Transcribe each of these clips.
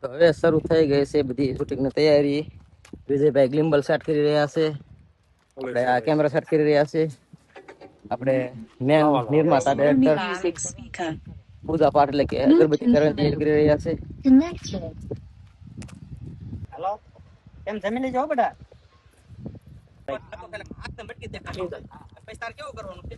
તો હવે શરૂ થઈ ગઈ છે બધી શૂટિંગની તૈયારી. વિજયભાઈ ગ્લિમ્બલ સેટ કરી રહ્યા છે, આપણે આ કેમેરા સેટ કરી રહ્યા છે, આપણે મેન નિર્માતા ડાયરેક્ટર પૂજા પાઠ એટલે કે અગરબત્તી કરવાની તૈયારી કરી રહ્યા છે. હેલો, કેમ જમી લેજો બેટા? કેવું કરવાનું છે?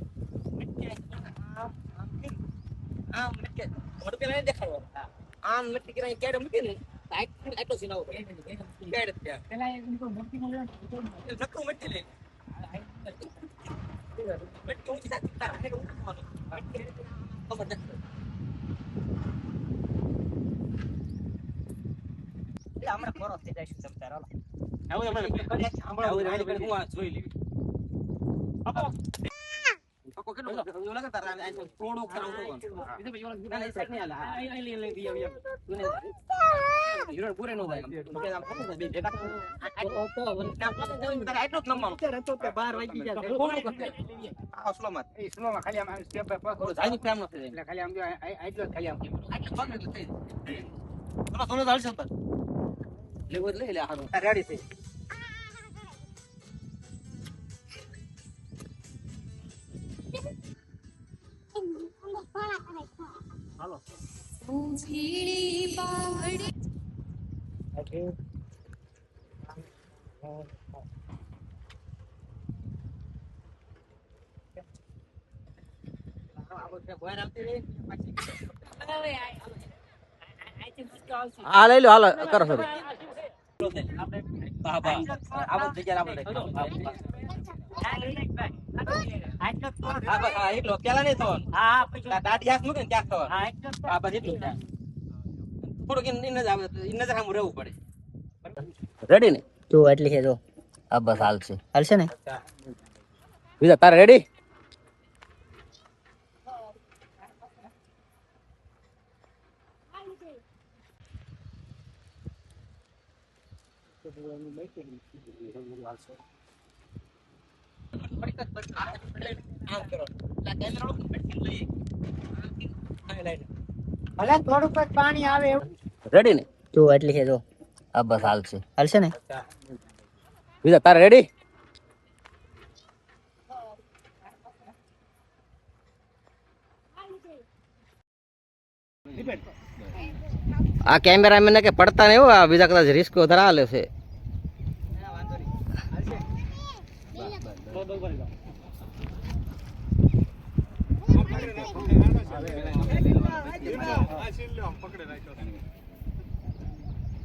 આમ મટકે મોઢું પેલા દેખાડવાનું. આમ મટકી કરીને કેડે મૂકીને આટલો સીન આવો કેડે ત્યાં પેલા એક મટકી નો નકરું મટકી લે મટકી ઊંચી થાય તારા હેડ ઉઠવાનું મટકી ખબર નથી એટલે હમણાં ખોરો થઈ જાય શું સમજાર હાલો આવું હમણાં હું જોઈ લેવી આપો પકો કેટલો ઓલા કરતા આ થોડો કરાવતો બીજો ભાઈ ઓલા ના સાઈડ ને આલા આ લે દી આવી તું હીરો પૂરે નો થાય કે આમ કોણ બે ભેગા તો કામ તો જઈને તારે આટલો જ નમવાનો અત્યારે તો કે 12 વાગી ગયા છે કોણ કરતે આ સ્લોમાં ખાલી આમ સ્ટેપ બાય પાસ જાની ફ્રેમ નો થઈ એટલે ખાલી આમ જો આટલો ખાલી આમ આટલો ફોન એટલે થઈ તમે સોનો ચાલશે પર લેવો લે લે હારો રેડી થઈ હાલો ઉજીડી બાવડી ઓકે આ લઈ લો હાલો કરો સર રેડી ને જો એટલી છે જો આ બસ હાલશે હાલશે ને બીજા તારે રેડી ભલે થોડુંક જ પાણી આવે રેડી ને જો એટલી છે જો આ બસ હાલશે હાલશે ને બીજા તારે રેડી આ કેમેરામેન કે પડતા નહીં હો આ બીજા કદાચ રિસ્ક વધારે હાલે છે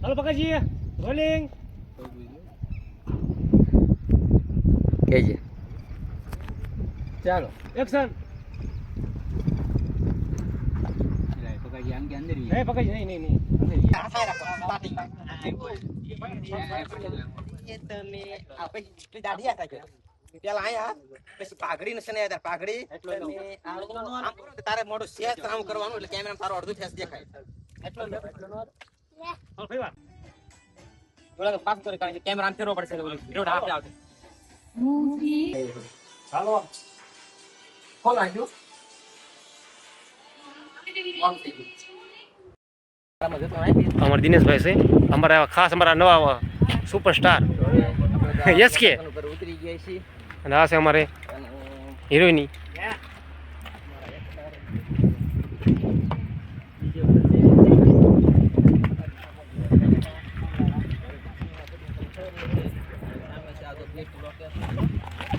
હાલો પકડજી રોલિંગ કેજે ચાલો એક્શન પકડજી નહીં પેલા આયા પછી પાઘડી ને પાઘડી તારે મોટું સેજ કામ કરવાનું એટલે કેમેરા તારો અડધું ફેસ દેખાય એટલો પાસ કરે કારણ કે કેમેરા આમ ફેરવો પડશે વિડિયો હાથ આવશે ચાલો કોલ આવ્યો અમારા દિનેશભાઈ છે અમારા ખાસ અમારા નવા સુપરસ્ટાર યસકે ઉતરી ગયા છે અને આ છે અમારે હિરોઈની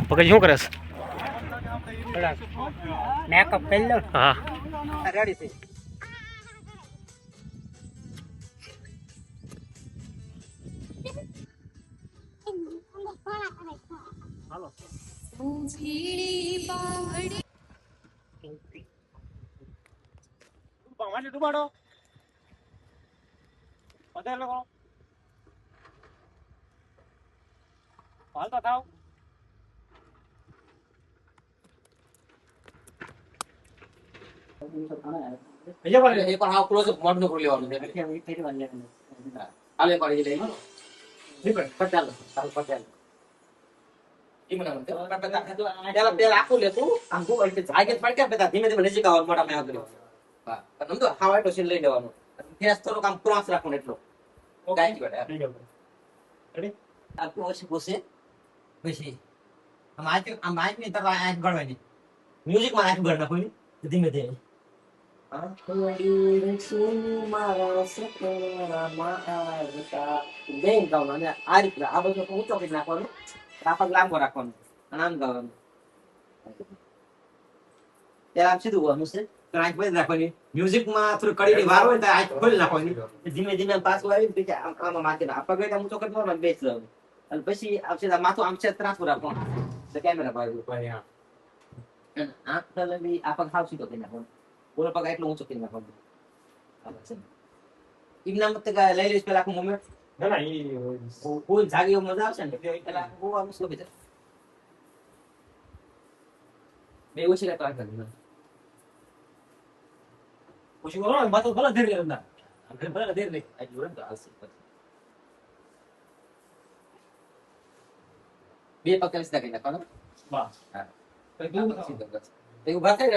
પકડી શું કરે મેકઅપ કરી લો હા રેડી છે હાલો ડુબાડો વધારે લોકો હાલતા થાવ એ પણ આ ક્લોઝ અપ મોડ નો કરી લેવાનું છે હાલે પાડી લઈ પચાલ ચાલ પચાલ ઈ મને પેલા આખું લે તું આમ તું જાગે પડ કે બધા ધીમે ધીમે નજીક આવવાનું મોટા મેં કર્યો હા પણ તો ખાવા તો સીન લઈ લેવાનું ફેસ થોડું કામ ક્રોસ રાખવાનું એટલો ગાય ગોડા થઈ જાવ. Ready? આપકો ઓછી પૂછે પછી આમ આજ ની તરફ આંખ ગળવાની મ્યુઝિક માં આંખ ગળના કોઈ ધીમે ધીમે આ રીતે આ બધું ઊંચો કરી નાખવાનું આ પગ લાંબો રાખવાનો અને આમ ગાવાનું ત્યારે આમ સીધું ગાવાનું છે તો આંખ બંધ રાખવાની મ્યુઝિક માં થોડી કડીની વાર હોય તો આંખ ખોલી નાખવાની ધીમે ધીમે પાછું આવી પછી આમાં માથે આ પગ આમ ઊંચો કરી દેવાનો બેસી જવાનું અને પછી આવશે માથું આમ છે ત્રાસું રાખવાનું તો કેમેરા બાજુ અને આંખ લગી આ પગ હાવ સીધો કરી નાખવાનો બોલો પગ એટલો ઊંચો કરી નાખવાનો એમના મત લઈ લઈશ પેલા આખું મોમેન્ટ ના ના ઈ કોઈ જાગી મજા આવશે ને પેલા બહુ આમ સ્લો થઈ જાય બે ઓછી રાખતો આંખ લગી પછી બોલો ને માથું ભલે ધીરે અંદર ભલે ધીરે નહીં આ જોડે તો આવશે બે પગ કરી સીધા કરી નાખવાનો બસ હા તો ઉભા થઈ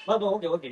બધું ઓકે ઓકે